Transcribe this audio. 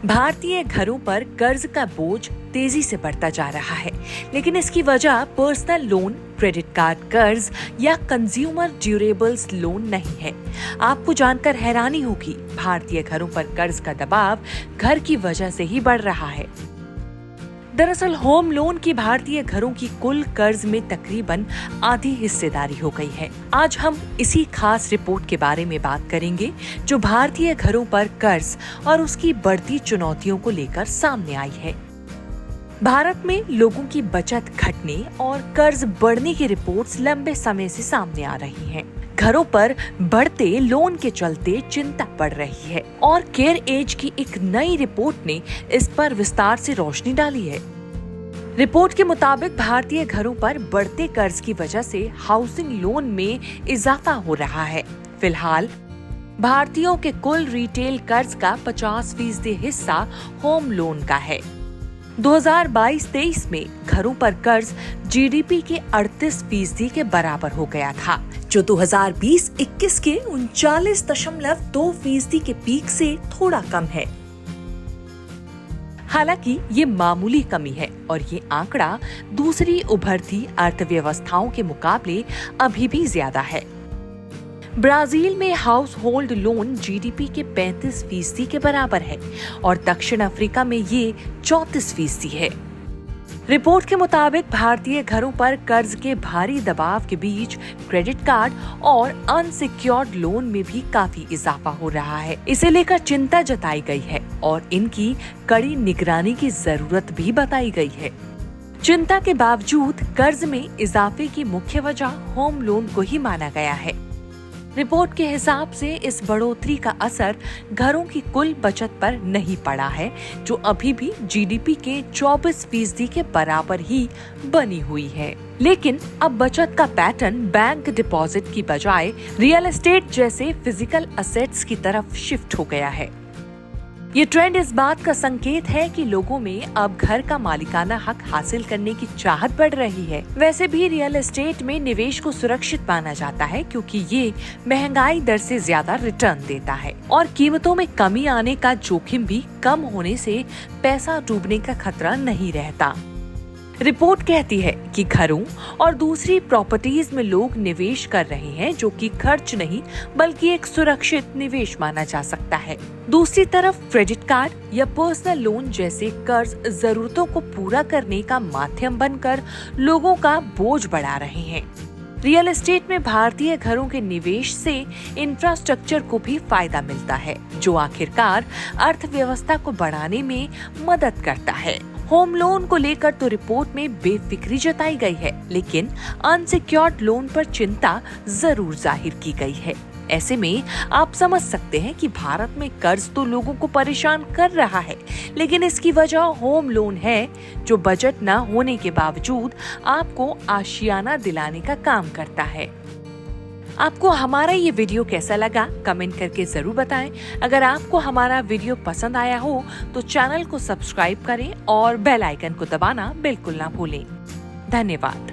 भारतीय घरों पर कर्ज का बोझ तेजी से बढ़ता जा रहा है, लेकिन इसकी वजह पर्सनल लोन, क्रेडिट कार्ड कर्ज या कंज्यूमर ड्यूरेबल्स लोन नहीं है। आपको जानकर हैरानी होगी, भारतीय घरों पर कर्ज का दबाव घर की वजह से ही बढ़ रहा है। दरअसल होम लोन की भारतीय घरों की कुल कर्ज में तकरीबन आधी हिस्सेदारी हो गई है। आज हम इसी खास रिपोर्ट के बारे में बात करेंगे जो भारतीय घरों पर कर्ज और उसकी बढ़ती चुनौतियों को लेकर सामने आई है। भारत में लोगों की बचत घटने और कर्ज बढ़ने की रिपोर्ट्स लंबे समय से सामने आ रही हैं। घरों पर बढ़ते लोन के चलते चिंता बढ़ रही है और केयर एज की एक नई रिपोर्ट ने इस पर विस्तार से रोशनी डाली है। रिपोर्ट के मुताबिक भारतीय घरों पर बढ़ते कर्ज की वजह से हाउसिंग लोन में इजाफा हो रहा है। फिलहाल भारतीयों के कुल रिटेल कर्ज का 50% हिस्सा होम लोन का है। 2022-23 में घरों पर कर्ज जीडीपी के 38% के बराबर हो गया था, जो 2020-21 के 39.2% के पीक से थोड़ा कम है। हालांकि ये मामूली कमी है और ये आंकड़ा दूसरी उभरती अर्थव्यवस्थाओं के मुकाबले अभी भी ज्यादा है। ब्राजील में हाउस होल्ड लोन जीडीपी के 35% के बराबर है और दक्षिण अफ्रीका में ये 34% है। रिपोर्ट के मुताबिक भारतीय घरों पर कर्ज के भारी दबाव के बीच क्रेडिट कार्ड और अनसिक्योर्ड लोन में भी काफी इजाफा हो रहा है। इसे लेकर चिंता जताई गई है और इनकी कड़ी निगरानी की जरूरत भी बताई गई है। चिंता के बावजूद कर्ज में इजाफे की मुख्य वजह होम लोन को ही माना गया है। रिपोर्ट के हिसाब से इस बढ़ोतरी का असर घरों की कुल बचत पर नहीं पड़ा है, जो अभी भी जीडीपी के 24% के बराबर ही बनी हुई है। लेकिन अब बचत का पैटर्न बैंक डिपॉजिट की बजाय रियल एस्टेट जैसे फिजिकल असेट्स की तरफ शिफ्ट हो गया है। ये ट्रेंड इस बात का संकेत है कि लोगों में अब घर का मालिकाना हक हासिल करने की चाहत बढ़ रही है। वैसे भी रियल एस्टेट में निवेश को सुरक्षित माना जाता है, क्योंकि ये महंगाई दर से ज्यादा रिटर्न देता है और कीमतों में कमी आने का जोखिम भी कम होने से पैसा डूबने का खतरा नहीं रहता। रिपोर्ट कहती है कि घरों और दूसरी प्रॉपर्टीज में लोग निवेश कर रहे हैं, जो कि खर्च नहीं बल्कि एक सुरक्षित निवेश माना जा सकता है। दूसरी तरफ क्रेडिट कार्ड या पर्सनल लोन जैसे कर्ज जरूरतों को पूरा करने का माध्यम बनकर लोगों का बोझ बढ़ा रहे हैं। रियल एस्टेट में भारतीय घरों के निवेश से इंफ्रास्ट्रक्चर को भी फायदा मिलता है, जो आखिरकार अर्थव्यवस्था को बढ़ाने में मदद करता है। होम लोन को लेकर तो रिपोर्ट में बेफिक्री जताई गई है, लेकिन अनसिक्योर्ड लोन पर चिंता जरूर जाहिर की गई है। ऐसे में आप समझ सकते हैं कि भारत में कर्ज तो लोगों को परेशान कर रहा है, लेकिन इसकी वजह होम लोन है, जो बजट न होने के बावजूद आपको आशियाना दिलाने का काम करता है। आपको हमारा ये वीडियो कैसा लगा, कमेंट करके जरूर बताएं। अगर आपको हमारा वीडियो पसंद आया हो तो चैनल को सब्सक्राइब करें और बेल आइकन को दबाना बिल्कुल ना भूलें। धन्यवाद।